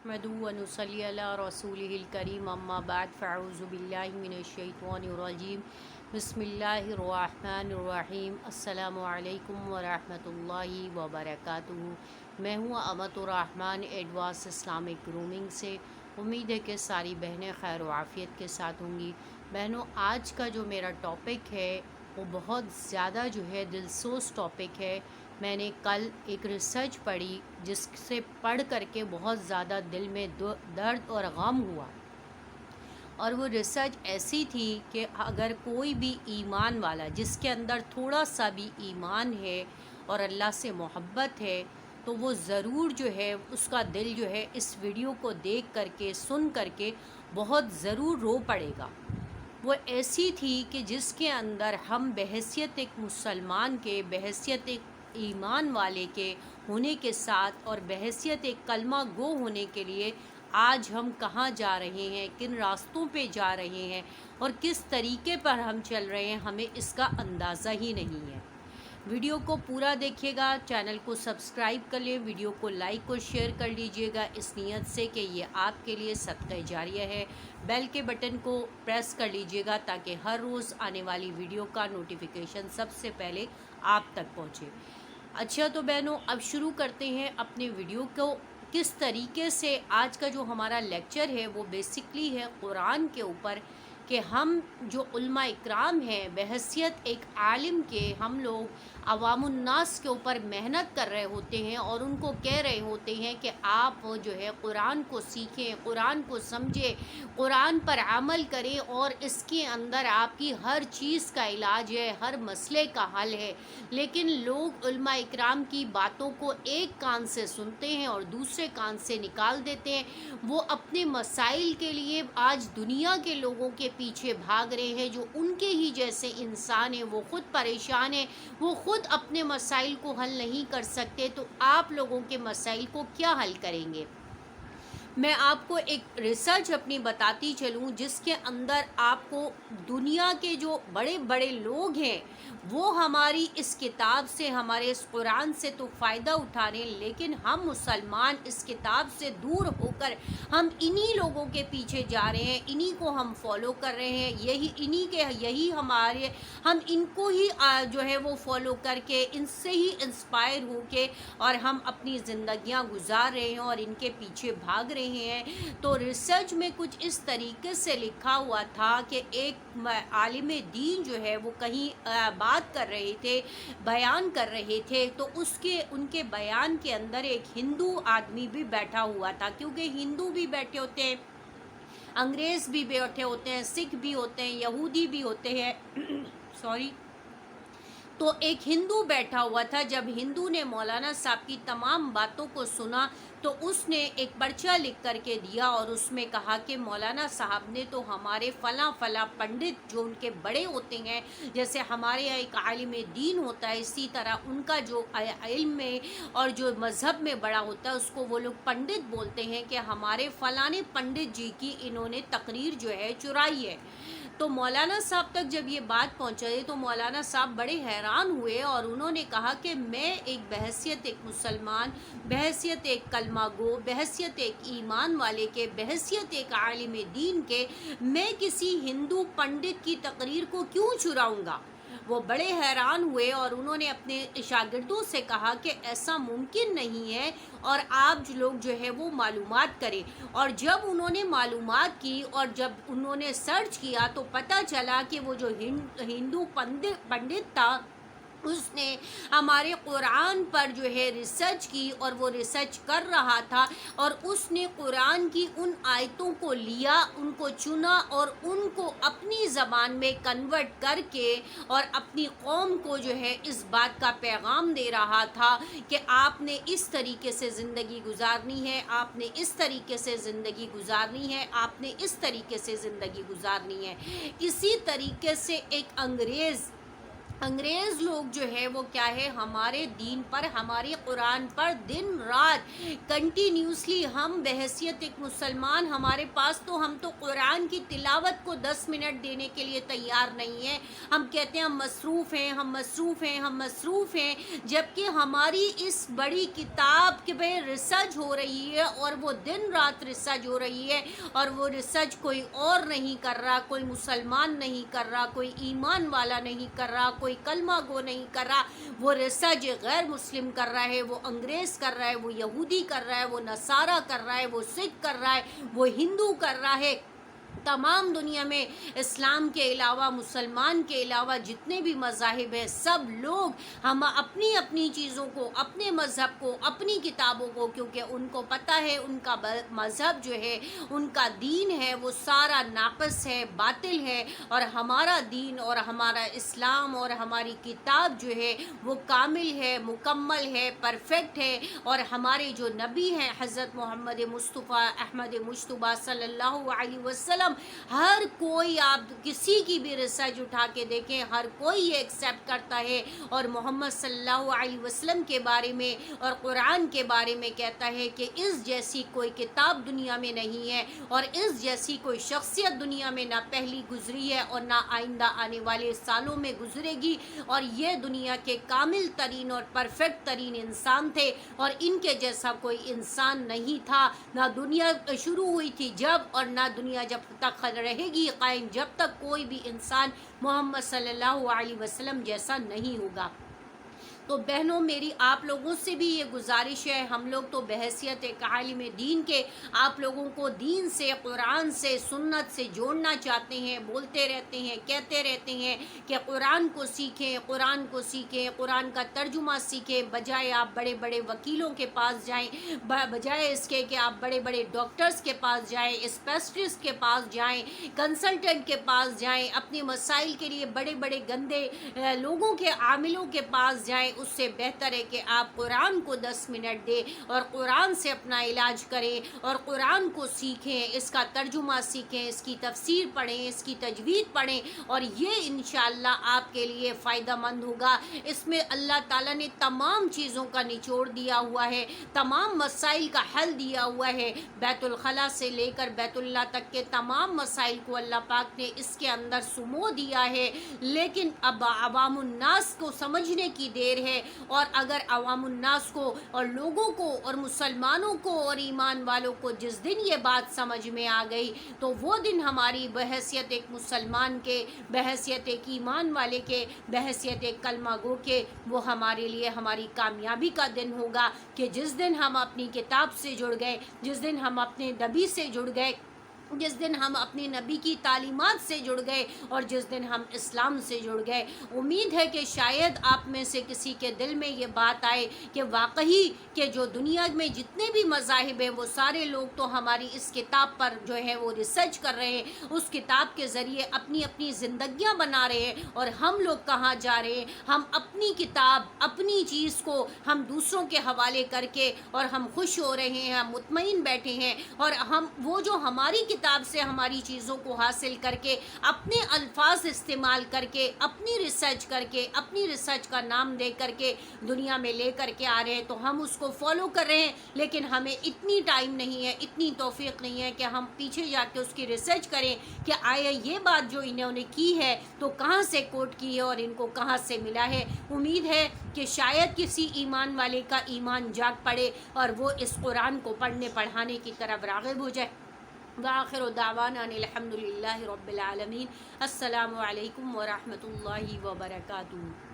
नहमदुहु व नुसल्ली अला रसूलिहिल करीम अम्मा बाद फ़अऊज़ु बिल्लाहि मिनश्शैतानिर्रजीम बिस्मिल्लाहिर्रहमानिर्रहीम अस्सलामु अलैकुम व रहमतुल्लाहि व बरकातुहू। मैं हूँ अमतुर्रहमान एडवांस इस्लामिक ग्रूमिंग से। उम्मीद है कि सारी बहनें खैर व आफ़ियत के साथ होंगी। बहनों, आज का जो मेरा टॉपिक है वो बहुत ज़्यादा जो है दिलसोज़ टॉपिक है। मैंने कल एक रिसर्च पढ़ी जिससे पढ़ करके बहुत ज़्यादा दिल में दर्द और गम हुआ। और वो रिसर्च ऐसी थी कि अगर कोई भी ईमान वाला जिसके अंदर थोड़ा सा भी ईमान है और अल्लाह से मोहब्बत है तो वो ज़रूर जो है उसका दिल जो है इस वीडियो को देख करके सुन करके बहुत ज़रूर रो पड़ेगा। वो ऐसी थी कि जिसके अंदर हम बहैसियत एक मुसलमान के, बहैसियत एक ईमान वाले के होने के साथ और बहैसियत एक कलमा गो होने के लिए आज हम कहाँ जा रहे हैं, किन रास्तों पे जा रहे हैं और किस तरीके पर हम चल रहे हैं, हमें इसका अंदाज़ा ही नहीं है। वीडियो को पूरा देखिएगा, चैनल को सब्सक्राइब कर लें, वीडियो को लाइक और शेयर कर लीजिएगा इस नीयत से कि ये आपके लिए सदक़े जारिया है। बेल के बटन को प्रेस कर लीजिएगा ताकि हर रोज़ आने वाली वीडियो का नोटिफिकेशन सबसे पहले आप तक पहुँचे। अच्छा तो बहनों, अब शुरू करते हैं अपने वीडियो को। किस तरीके से आज का जो हमारा लेक्चर है वो बेसिकली है कुरान के ऊपर कि हम जो उलमा इकराम हैं बहैसियत एक आलिम के, हम लोग अवामुन्नास के ऊपर मेहनत कर रहे होते हैं और उनको कह रहे होते हैं कि आप जो है कुरान को सीखें, कुरान को समझें, कुरान पर अमल करें और इसके अंदर आपकी हर चीज़ का इलाज है, हर मसले का हल है। लेकिन लोग उलमा इकराम की बातों को एक कान से सुनते हैं और दूसरे कान से निकाल देते हैं। वो अपने मसाइल के लिए आज दुनिया के लोगों के पीछे भाग रहे हैं जो उनके ही जैसे इंसान हैं, वो खुद परेशान हैं, वो खुद अपने मसाइल को हल नहीं कर सकते, तो आप लोगों के मसाइल को क्या हल करेंगे। मैं आपको एक रिसर्च अपनी बताती चलूँ जिसके अंदर आपको दुनिया के जो बड़े बड़े लोग हैं वो हमारी इस किताब से, हमारे इस कुरान से तो फ़ायदा उठा रहे हैं, लेकिन हम मुसलमान इस किताब से दूर होकर हम इन्हीं लोगों के पीछे जा रहे हैं, इन्हीं को हम फॉलो कर रहे हैं, यही हमारे, हम इनको ही जो है वो फॉलो करके इनसे ही इंस्पायर होके और हम अपनी ज़िंदगियां गुजार रहे हैं और इनके पीछे भाग रहे हैं। तो रिसर्च में कुछ इस तरीके से लिखा हुआ था कि एक आलिम दीन जो है वो कहीं बात कर रहे थे, बयान कर रहे थे, तो उनके बयान के अंदर एक हिंदू आदमी भी बैठा हुआ था, क्योंकि हिंदू भी बैठे होते हैं, अंग्रेज़ भी बैठे होते हैं, सिख भी होते हैं, यहूदी भी होते हैं सॉरी। तो एक हिंदू बैठा हुआ था। जब हिंदू ने मौलाना साहब की तमाम बातों को सुना तो उसने एक पर्चा लिख करके दिया और उसमें कहा कि मौलाना साहब ने तो हमारे फ़लाँ फ़लाँ पंडित जो उनके बड़े होते हैं, जैसे हमारे यहाँ एक आलिम दीन होता है, इसी तरह उनका जो इल्म में और जो मज़हब में बड़ा होता है उसको वो लोग पंडित बोलते हैं, कि हमारे फ़लाने पंडित जी की इन्होंने तकरीर जो है चुराई है। तो मौलाना साहब तक जब ये बात पहुँची तो मौलाना साहब बड़े हैरान हुए और उन्होंने कहा कि मैं एक बहैसियत एक मुसलमान, बहैसियत एक कलमा गो, बहैसियत एक ईमान वाले के, बहैसियत एक आलिम दीन के, मैं किसी हिंदू पंडित की तकरीर को क्यों चुराऊँगा। वो बड़े हैरान हुए और उन्होंने अपने शागिर्दों से कहा कि ऐसा मुमकिन नहीं है और आप लोग जो है वो मालूमात करें। और जब उन्होंने मालूमात की और जब उन्होंने सर्च किया तो पता चला कि वो जो हिंदू पंडित था उसने हमारे कुरान पर जो है रिसर्च की और वो रिसर्च कर रहा था और उसने कुरान की उन आयतों को लिया, उनको चुना और उनको अपनी ज़बान में कन्वर्ट करके और अपनी कौम को जो है इस बात का पैगाम दे रहा था कि आपने इस तरीके से ज़िंदगी गुजारनी है, आपने इस तरीके से ज़िंदगी गुजारनी है, आपने इस तरीके से ज़िंदगी गुजारनी है। इसी तरीके से एक अंग्रेज़ انگریز لوگ جو ہے وہ کیا ہے ہمارے دین پر ہمارے قرآن پر دن رات کنٹینیوسلی ہم بحیثیت ایک مسلمان ہمارے پاس تو ہم تو قرآن کی تلاوت کو 10 منٹ دینے کے لیے تیار نہیں ہیں. ہم کہتے ہیں ہم مصروف ہیں ہم مصروف ہیں ہم مصروف ہیں، جبکہ ہماری اس بڑی کتاب کے پہ ریسرچ ہو رہی ہے اور وہ دن رات ریسرچ ہو رہی ہے، اور وہ ریسرچ کوئی اور نہیں کر رہا، کوئی مسلمان نہیں کر رہا، کوئی ایمان والا نہیں کر رہا، کوئی کلمہ گو نہیں کر رہا. وہ ریسرچ غیر مسلم کر رہا ہے، وہ انگریز کر رہا ہے، وہ یہودی کر رہا ہے، وہ نصارہ کر رہا ہے، وہ سکھ کر رہا ہے، وہ ہندو کر رہا ہے. تمام دنیا میں اسلام کے علاوہ مسلمان کے علاوہ جتنے بھی مذاہب ہیں سب لوگ ہم اپنی اپنی چیزوں کو، اپنے مذہب کو، اپنی کتابوں کو، کیونکہ ان کو پتہ ہے ان کا مذہب جو ہے، ان کا دین ہے وہ سارا ناقص ہے، باطل ہے، اور ہمارا دین اور ہمارا اسلام اور ہماری کتاب جو ہے وہ کامل ہے، مکمل ہے، پرفیکٹ ہے. اور ہمارے جو نبی ہیں حضرت محمد مصطفیٰ احمد مجتبیٰ صلی اللہ علیہ وسلم، ہر کوئی، آپ کسی کی بھی ریسرچ اٹھا کے دیکھیں، ہر کوئی یہ ایکسیپٹ کرتا ہے اور محمد صلی اللہ علیہ وسلم کے بارے میں اور قرآن کے بارے میں کہتا ہے کہ اس جیسی کوئی کتاب دنیا میں نہیں ہے، اور اس جیسی کوئی شخصیت دنیا میں نہ پہلی گزری ہے اور نہ آئندہ آنے والے سالوں میں گزرے گی. اور یہ دنیا کے کامل ترین اور پرفیکٹ ترین انسان تھے، اور ان کے جیسا کوئی انسان نہیں تھا. نہ دنیا شروع ہوئی تھی جب، اور نہ دنیا جب تک رہے گی قائم، جب تک کوئی بھی انسان محمد صلی اللہ علیہ وسلم جیسا نہیں ہوگا. تو بہنوں میری آپ لوگوں سے بھی یہ گزارش ہے، ہم لوگ تو بحیثیت ایک عالم دین کے آپ لوگوں کو دین سے، قرآن سے، سنت سے جوڑنا چاہتے ہیں، بولتے رہتے ہیں، کہتے رہتے ہیں کہ قرآن کو سیکھیں، قرآن کو سیکھیں، قرآن کا ترجمہ سیکھیں، بجائے آپ بڑے بڑے وکیلوں کے پاس جائیں، بجائے اس کے کہ آپ بڑے بڑے ڈاکٹرز کے پاس جائیں، اسپیشلسٹ کے پاس جائیں، کنسلٹنٹ کے پاس جائیں، اپنے مسائل کے لیے بڑے بڑے گندے لوگوں کے عاملوں کے پاس جائیں. اس سے بہتر ہے کہ آپ قرآن کو 10 منٹ دیں اور قرآن سے اپنا علاج کریں اور قرآن کو سیکھیں، اس کا ترجمہ سیکھیں، اس کی تفسیر پڑھیں، اس کی تجوید پڑھیں، اور یہ انشاءاللہ آپ کے لیے فائدہ مند ہوگا. اس میں اللہ تعالیٰ نے تمام چیزوں کا نچوڑ دیا ہوا ہے، تمام مسائل کا حل دیا ہوا ہے. بیت الخلاء سے لے کر بیت اللہ تک کے تمام مسائل کو اللہ پاک نے اس کے اندر سمو دیا ہے. لیکن اب عوام الناس کو سمجھنے کی دیر ہے، اور اگر عوام الناس کو اور لوگوں کو اور مسلمانوں کو اور ایمان والوں کو جس دن یہ بات سمجھ میں آ گئی تو وہ دن ہماری بحیثیت ایک مسلمان کے، بحیثیت ایک ایمان والے کے، بحیثیت ایک کلمہ گو کے، وہ ہمارے لیے ہماری کامیابی کا دن ہوگا کہ جس دن ہم اپنی کتاب سے جڑ گئے، جس دن ہم اپنے نبی سے جڑ گئے، جس دن ہم اپنے نبی کی تعلیمات سے جڑ گئے، اور جس دن ہم اسلام سے جڑ گئے. امید ہے کہ شاید آپ میں سے کسی کے دل میں یہ بات آئے کہ واقعی کہ جو دنیا میں جتنے بھی مذاہب ہیں وہ سارے لوگ تو ہماری اس کتاب پر جو ہے وہ ریسرچ کر رہے ہیں، اس کتاب کے ذریعے اپنی اپنی زندگیاں بنا رہے ہیں، اور ہم لوگ کہاں جا رہے ہیں؟ ہم اپنی کتاب، اپنی چیز کو ہم دوسروں کے حوالے کر کے، اور ہم خوش ہو رہے ہیں، ہم مطمئن بیٹھے ہیں، اور ہم وہ جو ہماری کتاب سے ہماری چیزوں کو حاصل کر کے، اپنے الفاظ استعمال کر کے، اپنی ریسرچ کر کے، اپنی ریسرچ کا نام دے کر کے دنیا میں لے کر کے آ رہے ہیں، تو ہم اس کو فالو کر رہے ہیں. لیکن ہمیں اتنی ٹائم نہیں ہے، اتنی توفیق نہیں ہے کہ ہم پیچھے جا کے اس کی ریسرچ کریں کہ آیا یہ بات جو انہوں نے کی ہے تو کہاں سے کوٹ کی ہے اور ان کو کہاں سے ملا ہے. امید ہے کہ شاید کسی ایمان والے کا ایمان جاگ پڑے اور وہ اس قرآن کو پڑھنے پڑھانے کی طرف راغب ہو جائے. وآخر دعوانا ان الحمد للہ رب العالمین. السلام علیکم ورحمۃ اللہ وبرکاتہ.